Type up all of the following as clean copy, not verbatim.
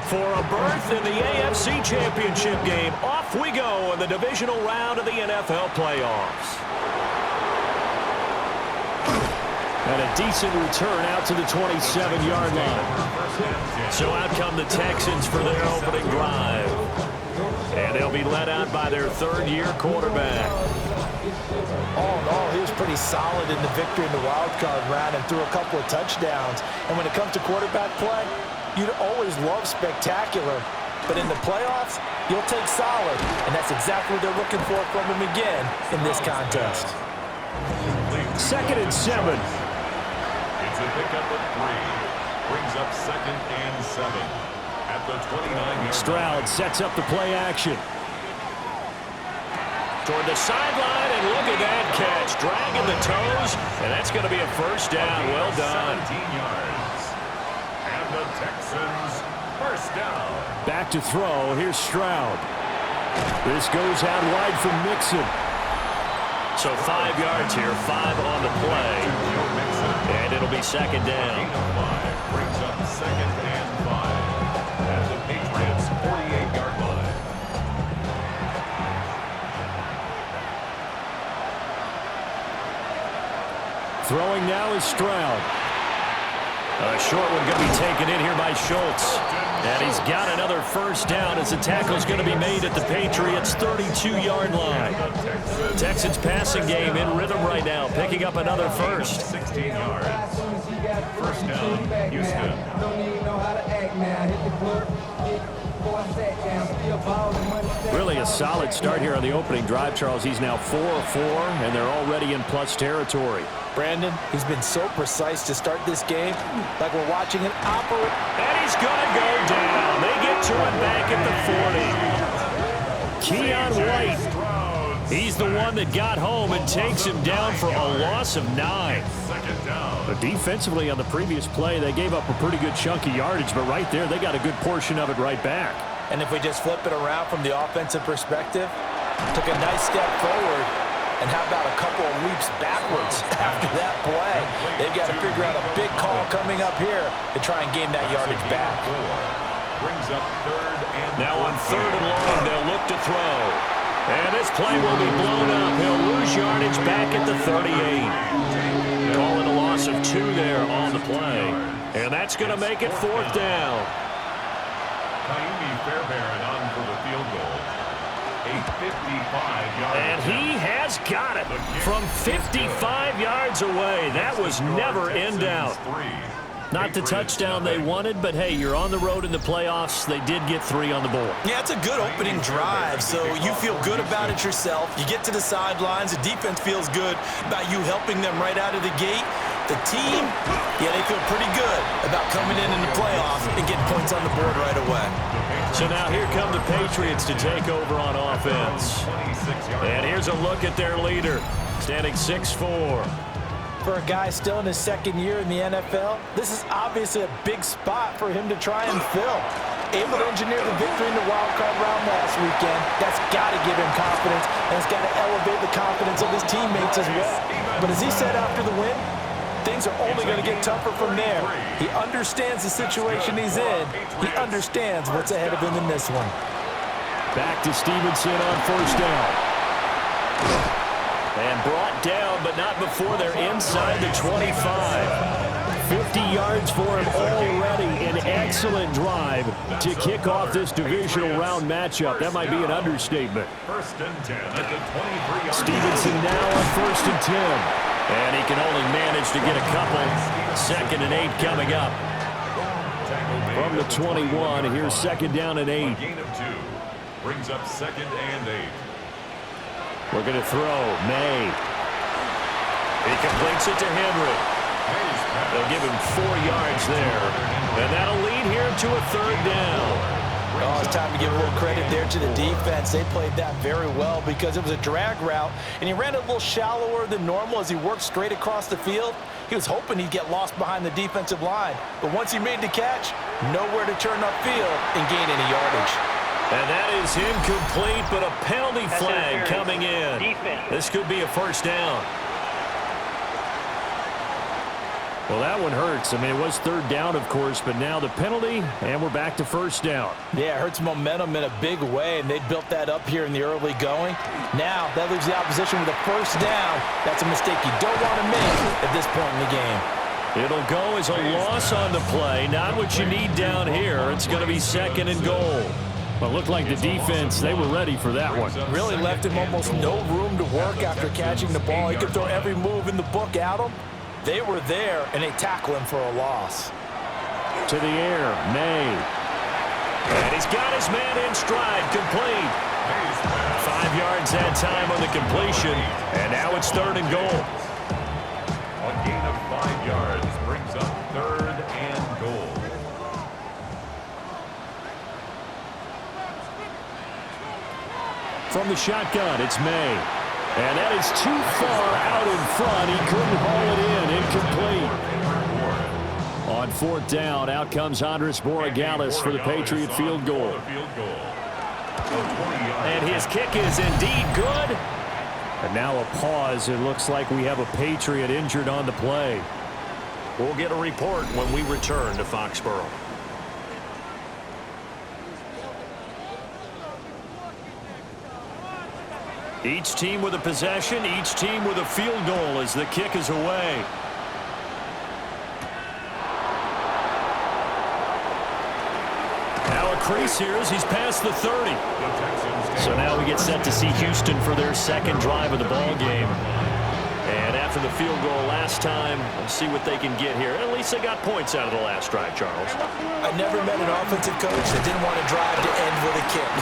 For a berth in the AFC Championship game, off we go in the divisional round of the NFL playoffs. And a decent return out to the 27-yard line. So out come the Texans for their opening drive. And they'll be led out by their third-year quarterback. All in all, he was pretty solid in the victory in the wild card round and threw a couple of touchdowns. And when it comes to quarterback play, you'd always love spectacular. But in the playoffs, you'll take solid. And that's exactly what they're looking for from him again in this contest. 2nd and 7. It's a pickup of 3. Brings up 2nd and 7. At the 29-yard Stroud sets up the play action. Toward the sideline, and look at that catch. Dragging the toes, and that's going to be a first down. Well done. 17 yards. And the Texans first down. Back to throw. Here's Stroud. This goes out wide from Mixon. So 5 yards here, 5 on the play. And it'll be second down. Brings up 2nd and 5. At the Patriots' 48-yard line. Throwing now is Stroud. A short one going to be taken in here by Schultz. And he's got another first down as the tackle's going to be made at the Patriots' 32-yard line. Texans passing game in rhythm right now, picking up another first. 16 yards. First down, Houston. Really a solid start here on the opening drive, Charles. He's now 4 of 4, and they're already in plus territory. Brandon, he's been so precise to start this game, like we're watching an operate. And he's going to go down. They get to him back at the 40. Keon White, he's the one that got home and takes him down for a loss of 9. Second down. But defensively on the previous play, they gave up a pretty good chunk of yardage, but right there, they got a good portion of it right back. And if we just flip it around from the offensive perspective, took a nice step forward, and how about a couple of leaps backwards after that play? They've got to figure out a big call coming up here to try and gain that yardage back. Brings up 3rd and Now on 3rd and long, they'll look to throw. And this play will be blown up. He'll lose yardage back at the 38. Calling a loss of 2 there on the play. And that's going to make it 4th down. Fairbairn on for the field goal. A 55-yard. And he has got it from 55 yards away. That was never in doubt. Not the touchdown they wanted, but hey, you're on the road in the playoffs. They did get 3 on the board. Yeah, it's a good opening drive, so you feel good about it yourself. You get to the sidelines, the defense feels good about you helping them right out of the gate. The team, yeah, they feel pretty good about coming in the playoffs and getting points on the board right away. So now here come the Patriots to take over on offense. And here's a look at their leader, standing 6'4". For a guy still in his 2nd year in the NFL, this is obviously a big spot for him to try and fill. Able to engineer the victory in the wild card round last weekend, that's got to give him confidence, and it's got to elevate the confidence of his teammates as well. But as he said after the win, things are only going to get tougher from there. He understands the situation he's in. He understands what's ahead of him in this one. Back to Stevenson on 1st down. And brought down, but not before they're inside the 25. 50 yards for him already. An excellent drive to kick off this divisional round matchup. That might be an understatement. 1st and 10 at the 23-yard. Stevenson now on 1st and 10. And he can only manage to get a couple. 2nd and 8 coming up. From the 21, here's 2nd down and 8. Gain of 2. Brings up 2nd and 8. We're going to throw. May. He completes it to Henry. They'll give him 4 yards there. And that'll lead here to a 3rd down. Oh, it's time to give a little credit there to the defense. They played that very well because it was a drag route, and he ran it a little shallower than normal as he worked straight across the field. He was hoping he'd get lost behind the defensive line, but once he made the catch, nowhere to turn upfield and gain any yardage. And that is incomplete, but a penalty flag coming in. This could be a first down. Well, that one hurts. I mean, it was third down, of course, but now the penalty, and we're back to first down. Yeah, it hurts momentum in a big way, and they built that up here in the early going. Now, that leaves the opposition with a first down. That's a mistake you don't want to make at this point in the game. It'll go as a loss on the play. Not what you need down here. It's going to be second and goal. But it looked like the defense, they were ready for that one. Really left him almost no room to work after catching the ball. He could throw every move in the book at him. They were there, and they tackle him for a loss. To the air, May. And he's got his man in stride, complete. 5 yards that time on the completion, and now it's third and goal. A gain of 5 yards brings up third and goal. From the shotgun, it's May. And that is too far out in front. He couldn't haul it in. Incomplete. On fourth down, out comes Andres Borregales for the Patriot field goal. And his kick is indeed good. And now a pause. It looks like we have a Patriot injured on the play. We'll get a report when we return to Foxborough. Each team with a possession, each team with a field goal as the kick is away. Now a crease here as he's past the 30. So now we get set to see Houston for their second drive of the ball game. And after the field goal last time, let's see what they can get here. At least they got points out of the last drive, Charles. I never met an offensive coach that didn't want to drive to end with a kick.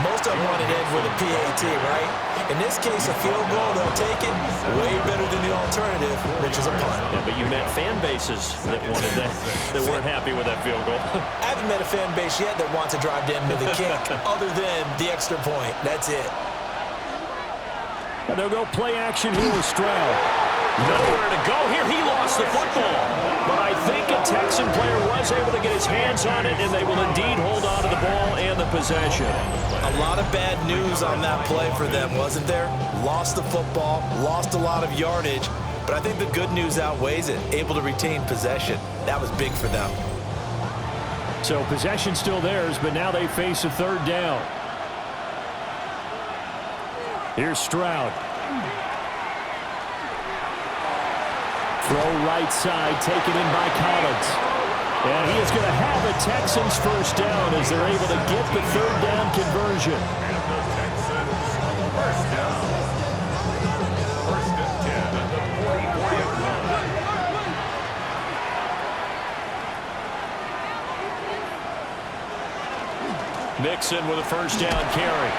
Most of them want to end with a PAT, right? In this case, a field goal, they'll take it way better than the alternative, which is a punt. Yeah, but you met fan bases that wanted that weren't happy with that field goal. I haven't met a fan base yet that wants to drive to end with a kick other than the extra point. That's it. And they'll go play action here with Stroud. Nowhere to go here. He lost the football. But I think a Texan player was able to get his hands on it, and they will indeed hold on to the ball and the possession. A lot of bad news on that play for them, wasn't there? Lost the football, lost a lot of yardage, but I think the good news outweighs it. Able to retain possession. That was big for them. So possession still theirs, but now they face a third down. Here's Stroud. Throw right side, taken in by Collins. And he is going to have a Texans first down as they're able to get the third down conversion. And the Texans first down. First and 10 at the 40-yard line. Mixon with a first down carry.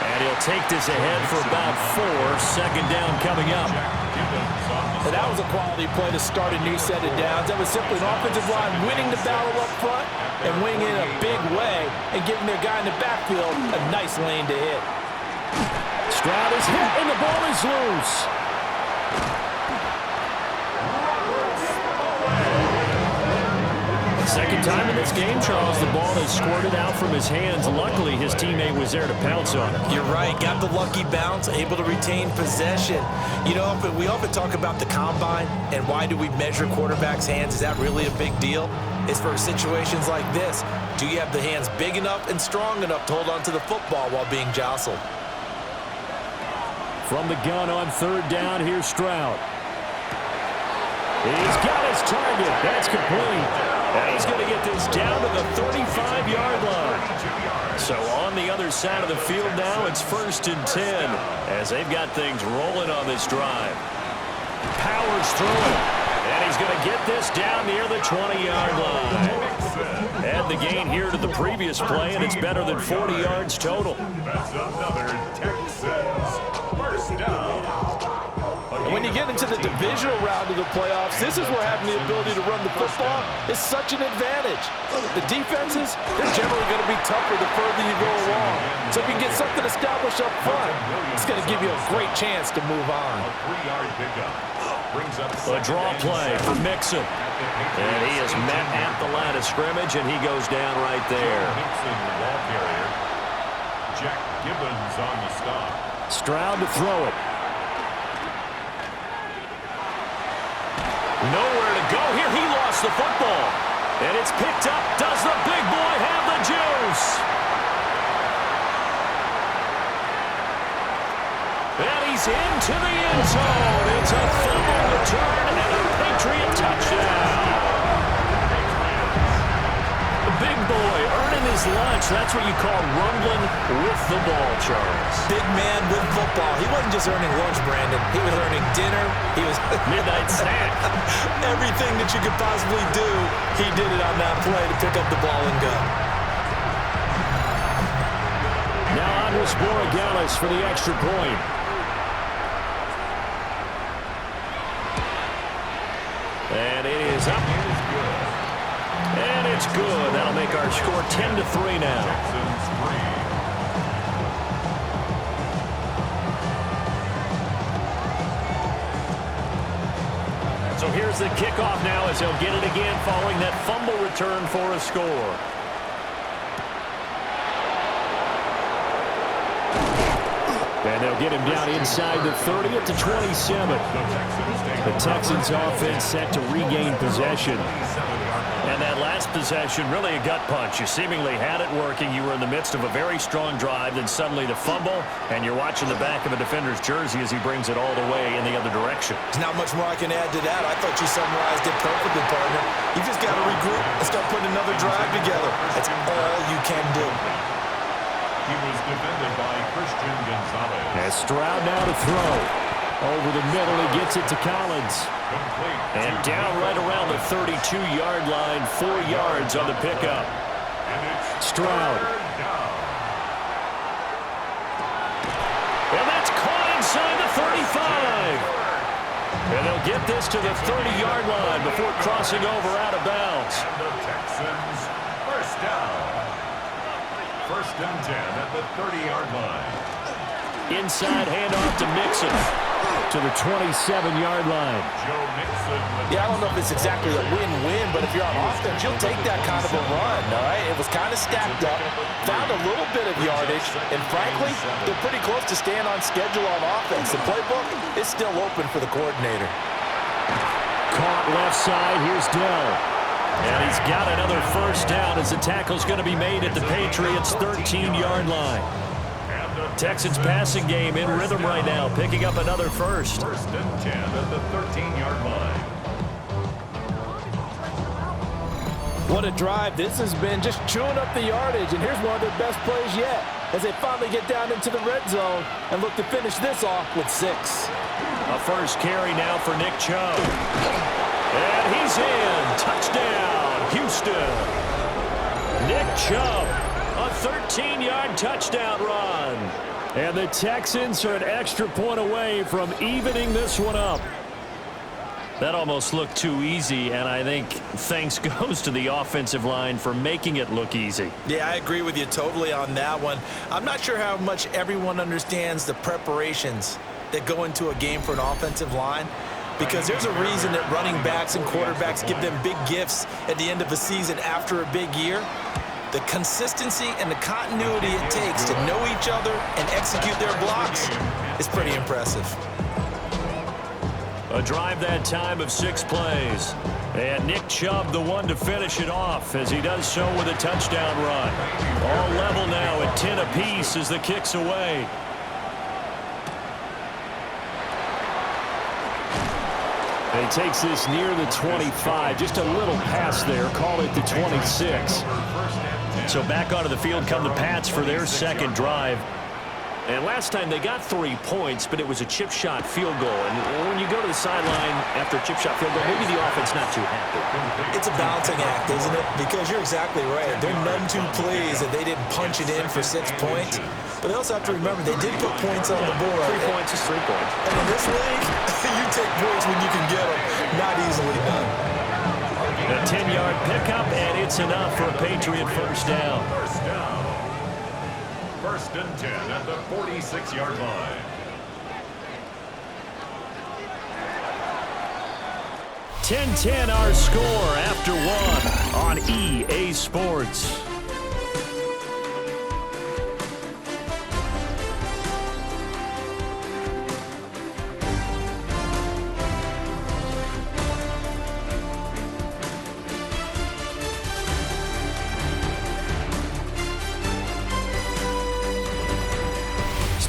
And he'll take this ahead for about 4. Second down coming up. And that was a quality play to start a new set of downs. That was simply an offensive line winning the battle up front and winning in a big way and giving their guy in the backfield a nice lane to hit. Stroud is hit and the ball is loose. Second time in this game, Charles, the ball has squirted out from his hands. Luckily, his teammate was there to pounce on it. You're right. Got the lucky bounce, able to retain possession. You know, we often talk about the combine and why do we measure quarterbacks' hands. Is that really a big deal? It's for situations like this. Do you have the hands big enough and strong enough to hold on to the football while being jostled? From the gun on third down, here's Stroud. He's got his target. That's complete. And he's going to get this down to the 35-yard line. So on the other side of the field now, it's first and 10 as they've got things rolling on this drive. Powers through it. And he's going to get this down near the 20-yard line. Add the gain here to the previous play, and it's better than 40 yards total. That's another Texans first down. When you get into the divisional round of the playoffs, this is where having the ability to run the football is such an advantage. The defenses, they're generally going to be tougher the further you go along. So if you can get something established up front, it's going to give you a great chance to move on. A 3-yard pickup brings up a draw play for Mixon. And he is met at the line of scrimmage, and he goes down right there. Mixon, the ball carrier. Jack Gibbons on the stop. Stroud to throw it. Nowhere to go here. He lost the football. And it's picked up. Does the big boy have the juice? And he's into the end zone. It's a fumble return and a Patriot touchdown. The big boy earning his lunch. That's what you call rumbling with the ball, Charles. Big man with football. He wasn't just earning lunch, Brandon. He was earning dinner. He was midnight snack. Everything that you could possibly do, he did it on that play to pick up the ball and go. Now Andres Borregales for the extra point. And it is up. And it's good. That'll make our score 10-3 now. So here's the kickoff now as he'll get it again following that fumble return for a score. And they'll get him down inside the 30 at the 27. The Texans offense set to regain possession. And that last possession, really a gut punch. You seemingly had it working. You were in the midst of a very strong drive, then suddenly the fumble, and you're watching the back of a defender's jersey as he brings it all the way in the other direction. There's not much more I can add to that. I thought you summarized it perfectly, partner. You just got to regroup and start putting another drive together. That's all you can do. He was defended by Christian Gonzalez. As Stroud now to throw. Over the middle, he gets it to Collins. And down right around the 32-yard line, 4 yards on the pickup. Stroud. And that's caught inside the 35. And they'll get this to the 30-yard line before crossing over out of bounds. And the Texans first down. First and 10 at the 30-yard line. Inside handoff to Mixon to the 27-yard line. Joe Mixon. Yeah, I don't know if it's exactly a win-win, but if you're on offense, you'll take that kind of a run, all right? It was kind of stacked up, found a little bit of yardage, and frankly, they're pretty close to staying on schedule on offense. The playbook is still open for the coordinator. Caught left side. Here's Dell. And he's got another first down as the tackle's going to be made at the Patriots' 13-yard line. Texans passing game in rhythm right now, picking up another first. First and 10 at the 13-yard line. What a drive this has been, just chewing up the yardage, and here's one of their best plays yet as they finally get down into the red zone and look to finish this off with 6. A first carry now for Nick Chubb. And he's in. Touchdown, Houston. Nick Chubb, a 13-yard touchdown run. And the Texans are an extra point away from evening this one up. That almost looked too easy, and I think thanks goes to the offensive line for making it look easy. Yeah, I agree with you totally on that one. I'm not sure how much everyone understands the preparations that go into a game for an offensive line, because there's a reason that running backs and quarterbacks give them big gifts at the end of a season after a big year. The consistency and the continuity it takes to know each other and execute their blocks is pretty impressive. A drive that time of 6 plays. And Nick Chubb the one to finish it off as he does so with a touchdown run. All level now at 10 apiece as the kick's away. And he takes this near the 25. Just a little pass there. Call it the 26. So back onto the field come the Pats for their second drive. And last time they got 3 points, but it was a chip shot field goal. And when you go to the sideline after a chip shot field goal, maybe the offense not too happy. It's a balancing act, isn't it? Because you're exactly right. They're none too pleased that they didn't punch it in for 6 points. But they also have to remember they did put points on the board. 3 points is 3 points. And in this league, you take points when you can get them. Not easily done. A 10-yard pickup, and it's enough for a Patriot first down. First down. First and 10 at the 46-yard line. 10-10 our score after 1 on EA Sports.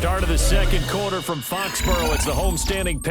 Start of the second quarter from Foxborough. It's the homestanding